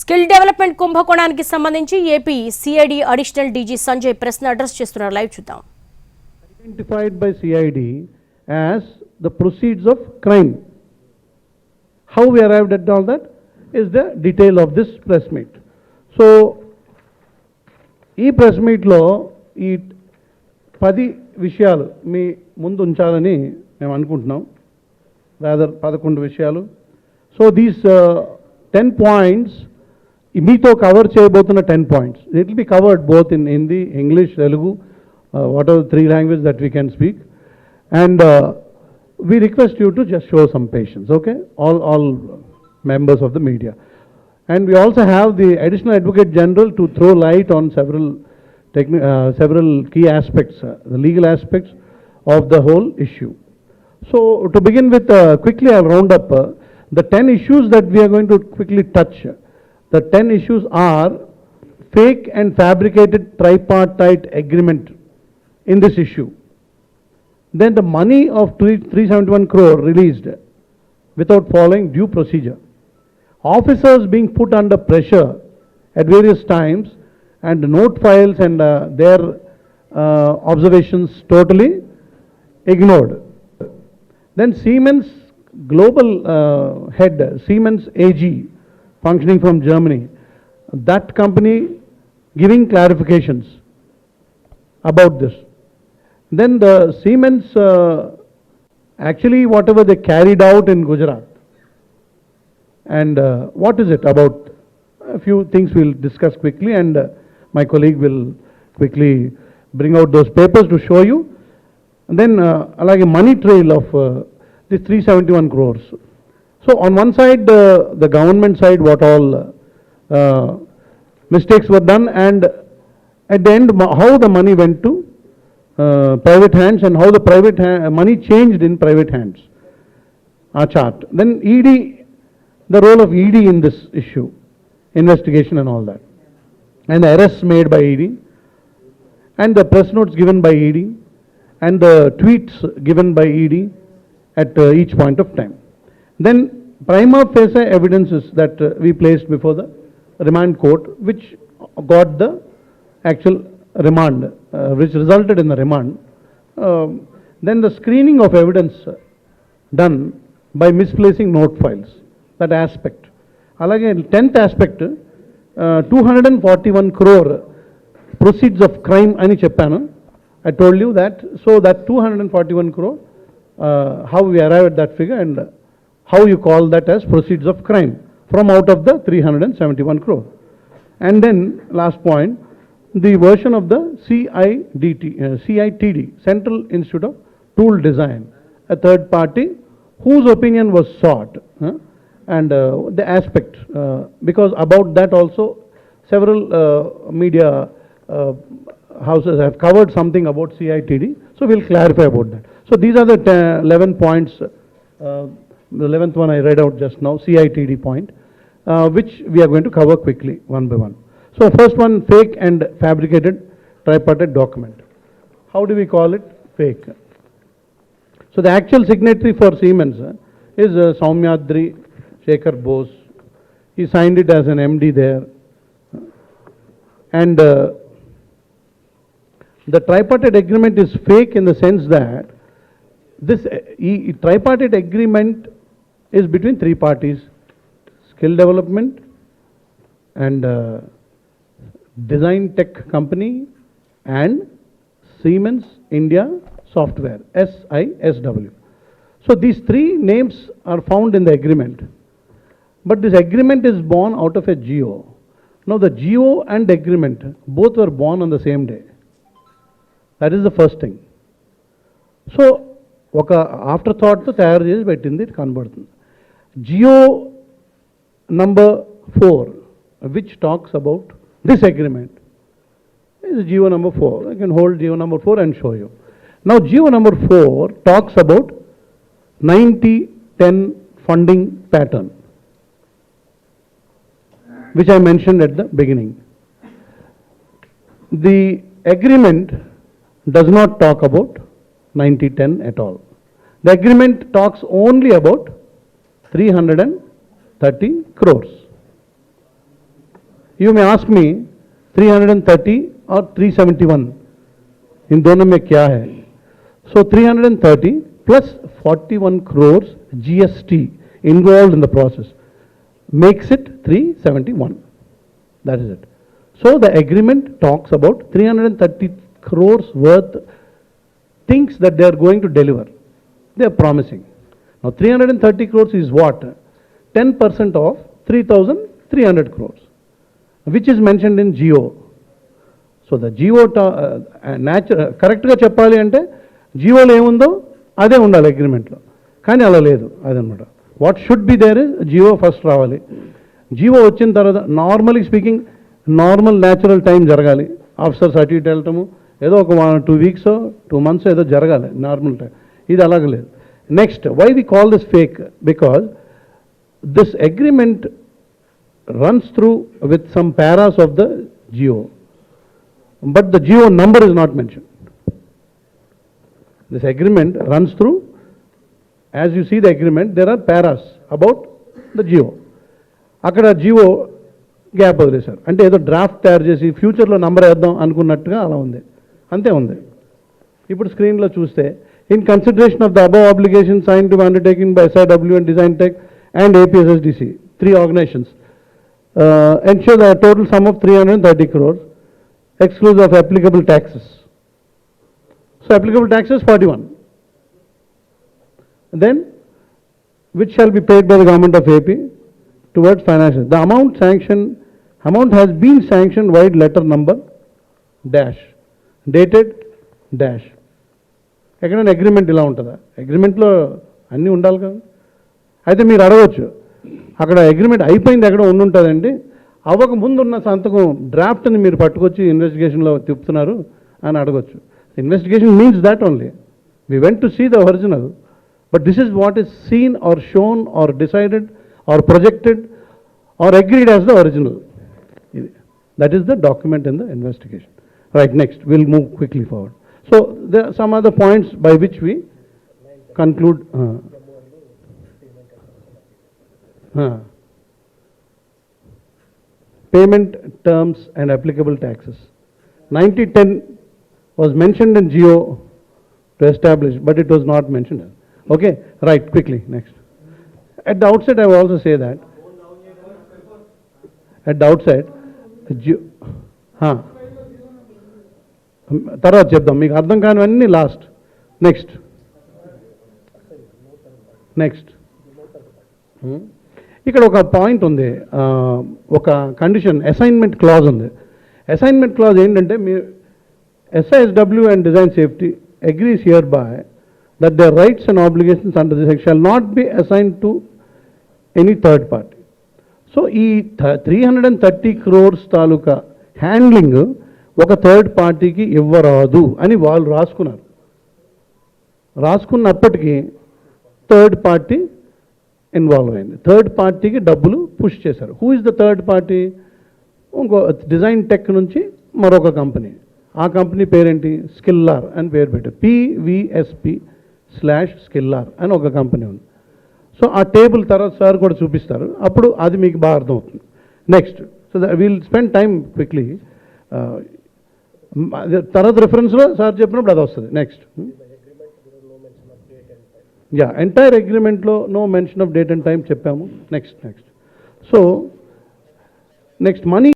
Skill development కుంభకోణానికి సంబంధించి AP CID additional DG Sanjay ప్రశ్న address చేస్తున్నారు. లైవ్ చూద్దాం. Identified by CID as the proceeds of crime. How we arrived at all that is the detail of this press meet. So, ఈ press మీట్లో ఈ 10 విషయాలు మీ ముందు ఉంచాలని మేము అనుకుంటున్నాం. రాదర్ 11 విషయాలు. సో దీస్ 10 పాయింట్స్ మీతో కవర్ చేయబోతున్న 10 points. It will be covered both in Hindi, English, Telugu, what are 3 language that we can speak. And we request you to just show some patience, okay? All members of the media. And we also have the Additional Advocate General to throw light on several key aspects, the legal aspects of the whole issue. So to begin with, quickly I'll round up the 10 issues that we are going to quickly touch. The 10 issues are fake and fabricated tripartite agreement in this issue. Then the money of 371 crore released without following due procedure. Officers being put under pressure at various times and note files and their observations totally ignored. Then Siemens global head, Siemens AG, functioning from Germany, that company giving clarifications about this. Then the Siemens, actually whatever they carried out in Gujarat, and what is it about? A few things we'll discuss quickly, and my colleague will quickly bring out those papers to show you. And then like a money trail of this 371 crores. So on one side, the government side, what all mistakes were done, and at the end, how the money went to private hands and how the private money changed in private hands. Our chart. Then ED, the role of ED in this issue, investigation and all that, and the arrests made by ED, and the press notes given by ED, and the tweets given by ED at each point of time. Then prima facie evidences that we placed before the remand court, which got the actual remand, which resulted in the remand. Then the screening of evidence done by misplacing note files, that aspect. Alage 10th aspect, 241 crore proceeds of crime ani cheppanu. I told you that. So that 241 crore, how we arrive at that figure and how you call that as proceeds of crime from out of the 371 crore. And then last point, the version of the CITD, Central Institute of Tool Design, a third party whose opinion was sought, and the aspect, because about that also several media houses have covered something about CITD, so we'll clarify about that. So these are the 11 points, the 11th one I read out just now, CITD point, which we are going to cover quickly, one by one. So first one, fake and fabricated tripartite document. How do we call it? Fake. So the actual signatory for Siemens is Soumyadri Shekhar Bose. He signed it as an MD there. And the tripartite agreement is fake in the sense that this tripartite agreement is between 3 parties: skill development and design tech company and Siemens India Software, SISW. So these 3 names are found in the agreement, but this agreement is born out of a GO. Now the GO and the agreement both were born on the same day. That is the first thing. So oka after thought to tayaru chesi pettindi kanbadutundi. GO number 4, which talks about this agreement, is GO number 4. I can hold GO number 4 and show you. Now GO number 4 talks about 90-10 funding pattern, which I mentioned at the beginning. The agreement does not talk about 90-10 at all. The agreement talks only about 330 crores. You may ask me 330 or 371 इन दोनों में क्या है? So 330 plus 41 crores GST involved in the process makes it 371. That is it. So the agreement talks about 330 crores worth things that they are going to deliver. They are promising. Now 330 crores is what? 10% of 3,300 crores, which is mentioned in GO. So the GO కరెక్ట్గా చెప్పాలి అంటే జియోలో ఏముందో అదే ఉండాలి అగ్రిమెంట్లో, కానీ అలా లేదు అదనమాట. What should be there is Jio first రావాలి. జియో వచ్చిన తర్వాత normally speaking normal natural time జరగాలి. ఆఫీసర్స్ అటు ఇటు వెళ్ళటము ఏదో ఒక 2 weeks 2 months ఏదో జరగాలి నార్మల్ టైం. ఇది అలాగ లేదు. Next, why we call this fake? Because this agreement runs through with some paras of the GO, but the GO number is not mentioned. This agreement runs through, as you see the agreement, there are paras about the GO. అక్కడ GO gap వదిలేశారు, అంటే ఏదో draft తయారు చేసి ఫ్యూచర్లో number వేద్దాం అనుకున్నట్టుగా అలా ఉంది, అంతే ఉంది. ఇప్పుడు స్క్రీన్లో చూస్తే, in consideration of the above obligation sign to undertaking by SIW and Design Tech and APSSDC, 3 organizations, ensure the total sum of 330 crores exclusive of applicable taxes. So applicable taxes 41. Then which shall be paid by the government of AP towards financial. The amount has been sanctioned wide letter number dash dated dash. ఎక్కడైనా agreement ఇలా ఉంటుందా? అగ్రిమెంట్లో అన్నీ ఉండాలి కదా. అయితే మీరు అడగవచ్చు, అక్కడ అగ్రిమెంట్ అయిపోయింది ఎక్కడ ఉండుంటుందండి, అవ్వక ముందున్న సంతకం డ్రాఫ్ట్ని మీరు పట్టుకొచ్చి ఇన్వెస్టిగేషన్లో తిప్పుతున్నారు అని అడగచ్చు. Investigation means that only. We went to see the original, but this is what is seen or shown or decided or projected or agreed as the original. ఇది that is the document in the investigation. Right, next will move quickly forward. So there are some other points by which we conclude. Payment terms and applicable taxes. 9010 was mentioned in GO to establish, but it was not mentioned. Okay, right, quickly, next. At the outset, I will also say that. At the outset, తర్వాత చెప్దాం, మీకు అర్థం కానివన్నీ last. Next ఇక్కడ ఒక point ఉంది, ఒక condition, assignment clause ఉంది. Assignment clause ఏంటంటే, మీ SISW and Design Safety agrees hereby that their rights and obligations under this act shall not be assigned to any third party. So ఈ 330 crores తాలూకా handling ఒక third పార్టీకి ఇవ్వరాదు అని వాళ్ళు రాసుకున్నారు. రాసుకున్నప్పటికీ third party involve అయింది, third పార్టీకి డబ్బులు పుష్ చేశారు. Who is the third party? ఇంకో డిజైన్ టెక్ నుంచి మరొక కంపెనీ, ఆ కంపెనీ పేరేంటి? స్కిల్లార్ అని పేరు పెట్టారు. PVSP/స్కిల్లార్ అని ఒక కంపెనీ ఉంది. సో ఆ టేబుల్ తర్వాత సార్ కూడా చూపిస్తారు, అప్పుడు అది మీకు బాగా అర్థమవుతుంది. Next, so will spend time quickly. తర్వాత రెఫరెన్స్లో సార్ చెప్పినప్పుడు అది వస్తుంది. నెక్స్ట్, ఎంటైర్ అగ్రిమెంట్లో no mention of date and time చెప్పాము. Next, so next money